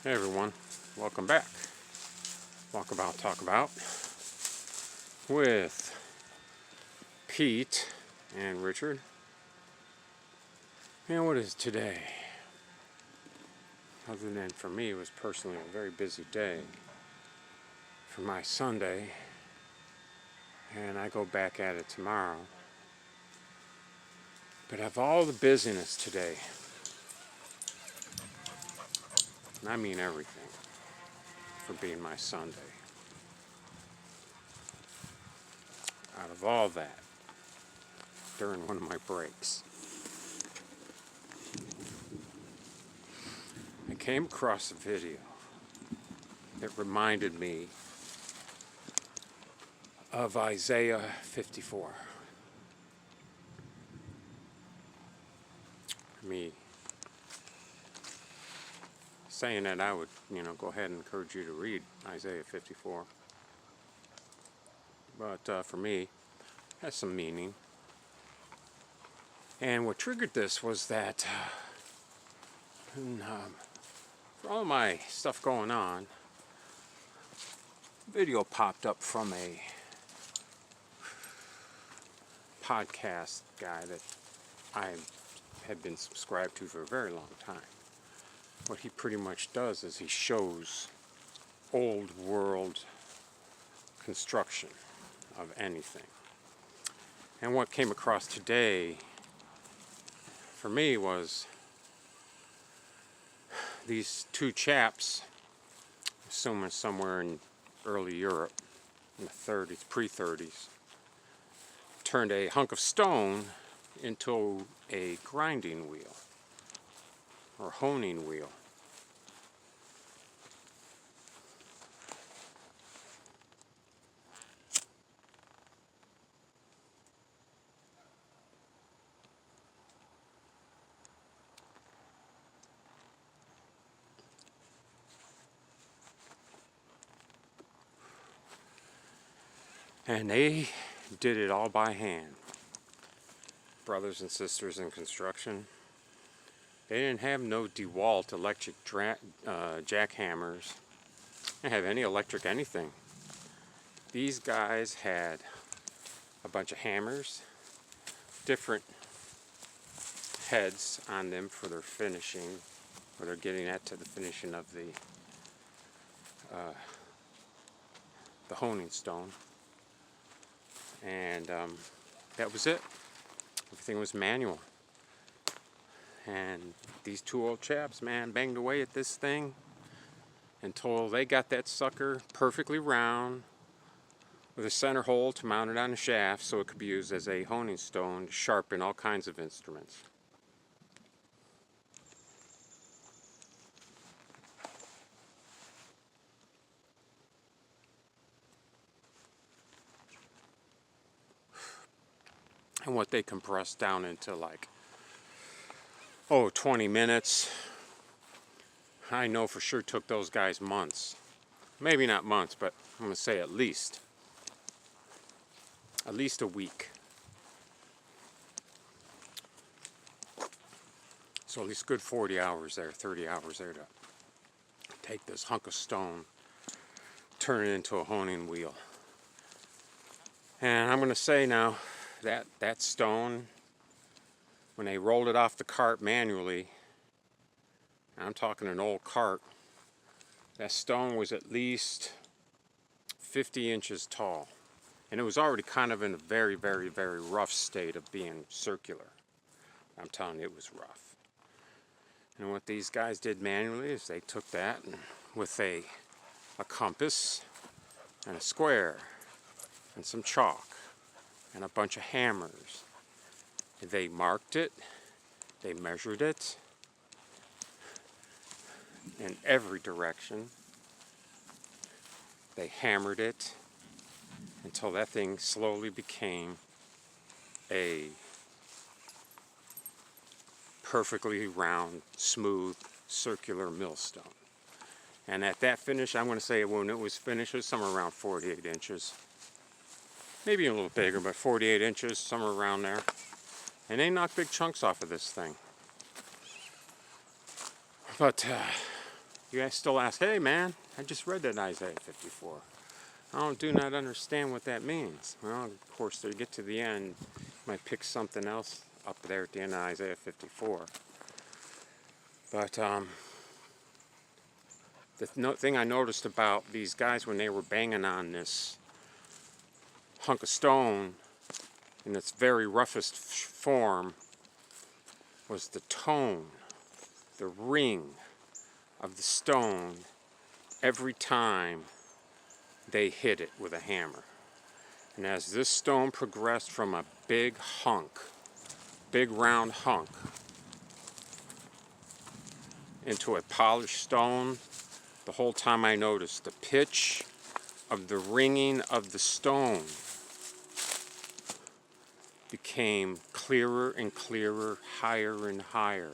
Hey everyone, welcome back. Walk About, Talk About with Pete and Richard. And what is today? Other than for me, it was personally a very busy day for my Sunday, and I go back at it tomorrow. But of all the busyness today, and I mean everything, for being my Sunday, out of all that, during one of my breaks, I came across a video that reminded me of Isaiah 54. Me saying that, I would, go ahead and encourage you to read Isaiah 54. But for me, it has some meaning. And what triggered this was that for all my stuff going on, a video popped up from a podcast guy that I had been subscribed to for a very long time. What he pretty much does is he shows old world construction of anything. And what came across today for me was these two chaps, assuming somewhere in early Europe, in the 30s, pre-30s, turned a hunk of stone into a grinding wheel or honing wheel. And they did it all by hand. Brothers and sisters in construction. They didn't have no DeWalt electric jackhammers. They didn't have any electric anything. These guys had a bunch of hammers, different heads on them for their finishing, where they're getting at to the finishing of the honing stone. And that was it. Everything was manual. And these two old chaps, man, banged away at this thing until they got that sucker perfectly round with a center hole to mount it on the shaft so it could be used as a honing stone to sharpen all kinds of instruments. And what they compressed down into 20 minutes. I know for sure took those guys months. Maybe not months, but I'm going to say at least a week. So at least good 40 hours there, 30 hours there to take this hunk of stone, turn it into a honing wheel. And I'm going to say now, that stone, when they rolled it off the cart manually, I'm talking an old cart, that stone was at least 50 inches tall. And it was already kind of in a very, very, very rough state of being circular. I'm telling you, it was rough. And what these guys did manually is they took that and with a compass and a square and some chalk and a bunch of hammers. They marked it, they measured it in every direction. They hammered it until that thing slowly became a perfectly round, smooth, circular millstone. And at that finish, I'm going to say when it was finished, it was somewhere around 48 inches. Maybe a little bigger, but 48 inches, somewhere around there. And they knocked big chunks off of this thing. But You still ask, hey man, I just read that in Isaiah 54. Do not understand what that means. Well, of course, they get to the end, you might pick something else up there at the end of Isaiah 54. But the thing I noticed about these guys when they were banging on this hunk of stone in its very roughest form was the tone, the ring of the stone every time they hit it with a hammer. And as this stone progressed from a big hunk, big round hunk, into a polished stone, the whole time I noticed the pitch of the ringing of the stone became clearer and clearer, higher and higher.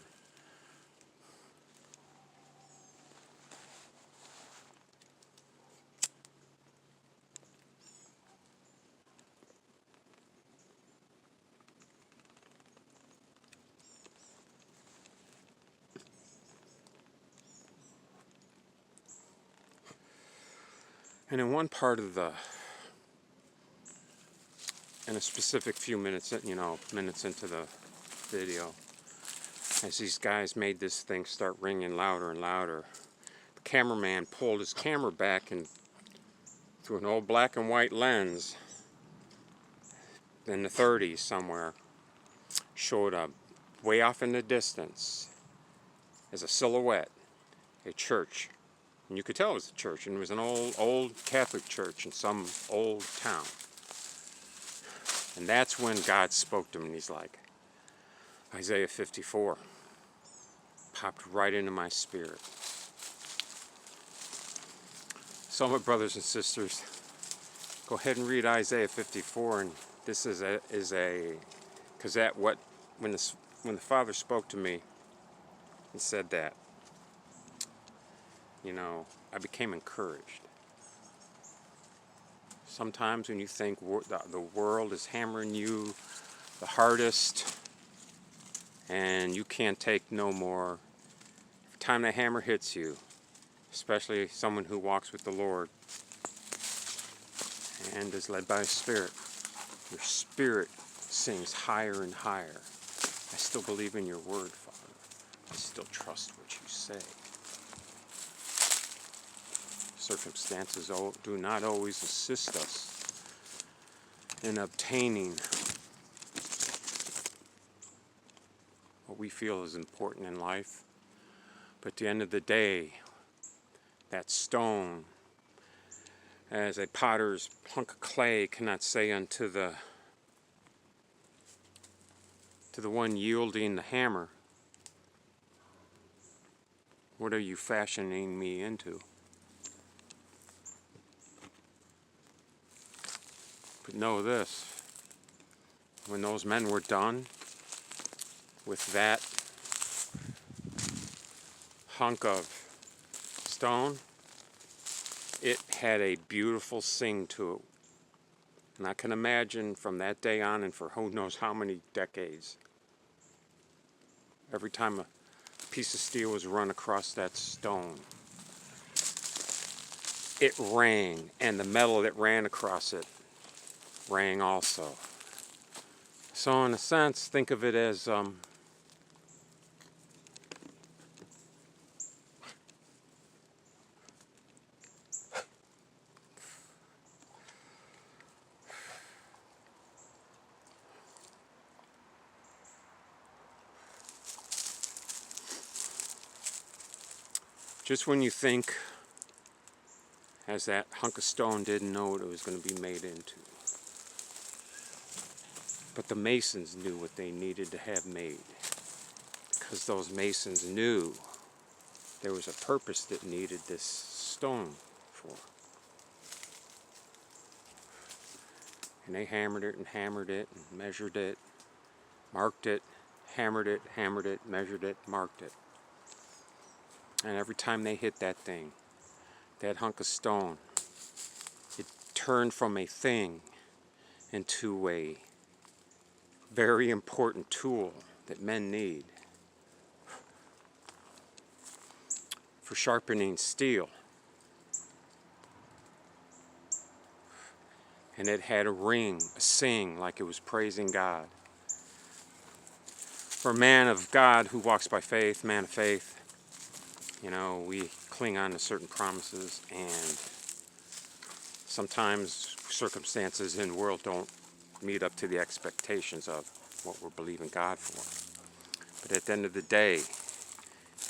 And in one part of in a specific few minutes, minutes into the video, as these guys made this thing start ringing louder and louder, the cameraman pulled his camera back and through an old black and white lens in the 30s somewhere, showed up way off in the distance as a silhouette, a church. And you could tell it was a church, and it was an old Catholic church in some old town. And that's when God spoke to him, and he's like, Isaiah 54 popped right into my spirit. So my brothers and sisters, go ahead and read Isaiah 54, and this is because when the Father spoke to me and said that, I became encouraged. Sometimes when you think the world is hammering you the hardest and you can't take no more, every time the hammer hits you, especially someone who walks with the Lord and is led by His Spirit, your spirit sings higher and higher. I still believe in your word, Father. I still trust what you say. Circumstances do not always assist us in obtaining what we feel is important in life. But at the end of the day, that stone, as a potter's hunk of clay cannot say unto the one yielding the hammer, what are you fashioning me into? But know this, when those men were done with that hunk of stone, it had a beautiful sing to it. And I can imagine from that day on and for who knows how many decades, every time a piece of steel was run across that stone, it rang, and the metal that ran across it rang also. So in a sense, think of it as just when you think, as that hunk of stone didn't know what it was going to be made into. But the Masons knew what they needed to have made, because those Masons knew there was a purpose that needed this stone for. And they hammered it and measured it, marked it, hammered it, measured it, marked it. And every time they hit that thing, that hunk of stone, it turned from a thing into a very important tool that men need for sharpening steel. And it had a ring, a sing, like it was praising God. For a man of God who walks by faith, man of faith, you know, we cling on to certain promises, and sometimes circumstances in the world don't meet up to the expectations of what we're believing God for. But at the end of the day,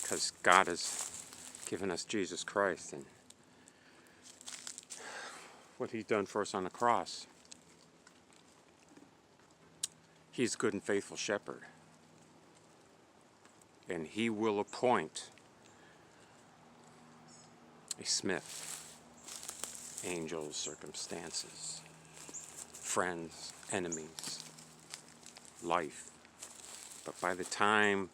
because God has given us Jesus Christ and what He's done for us on the cross, He's a good and faithful shepherd. And He will appoint a smith, angels, circumstances, friends, enemies, life. But by the time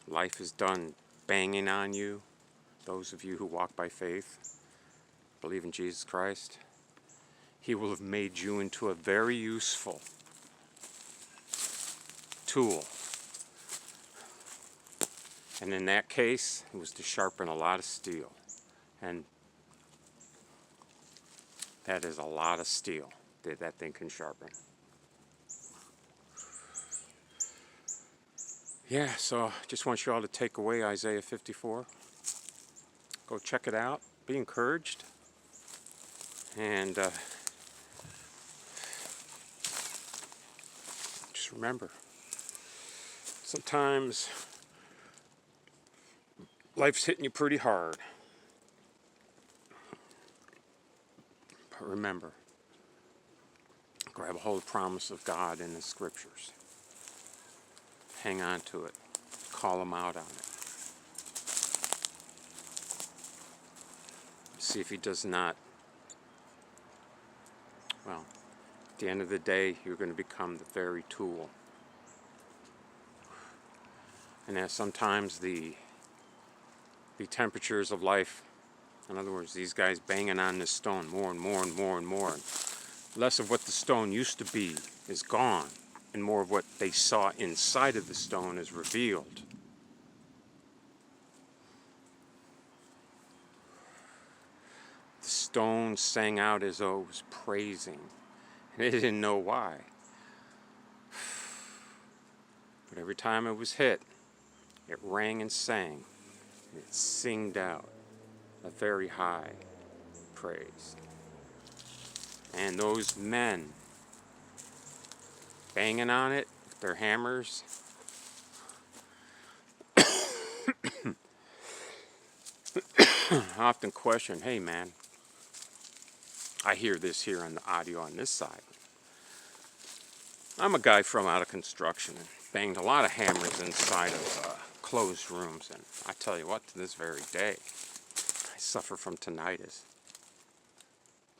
life is done banging on you, those of you who walk by faith, believe in Jesus Christ, He will have made you into a very useful tool. And in that case, it was to sharpen a lot of steel. And that is a lot of steel that that thing can sharpen. Yeah, so just want you all to take away Isaiah 54. Go check it out. Be encouraged. And just remember, sometimes life's hitting you pretty hard. But remember, grab a hold of the promise of God in the Scriptures. Hang on to it. Call Him out on it. See if He does not. Well, at the end of the day, you're going to become the very tool. And as sometimes the temperatures of life, in other words, these guys banging on this stone more and more and more and more, and less of what the stone used to be is gone, and more of what they saw inside of the stone is revealed. The stone sang out as though it was praising, and they didn't know why. But every time it was hit, it rang and sang, and it singed out a very high praise. And those men banging on it with their hammers, I often question, hey man, I hear this here on the audio on this side. I'm a guy from out of construction and banged a lot of hammers inside of closed rooms, and I tell you what, to this very day, I suffer from tinnitus.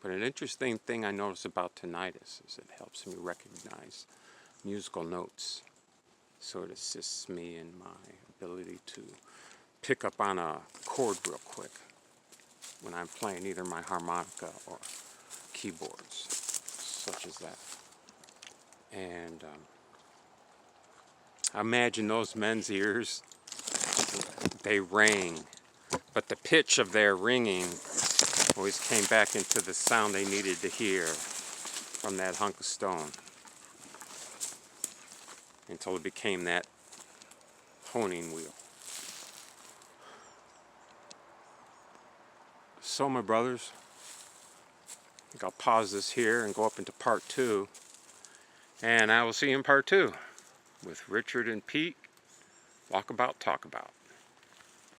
But an interesting thing I notice about tinnitus is it helps me recognize musical notes. So it assists me in my ability to pick up on a chord real quick when I'm playing either my harmonica or keyboards, such as that. And I imagine those men's ears, they rang, but the pitch of their ringing always came back into the sound they needed to hear from that hunk of stone until it became that honing wheel. So, my brothers, I think I'll pause this here and go up into part 2, and I will see you in part 2 with Richard and Pete. Walk about, talk about.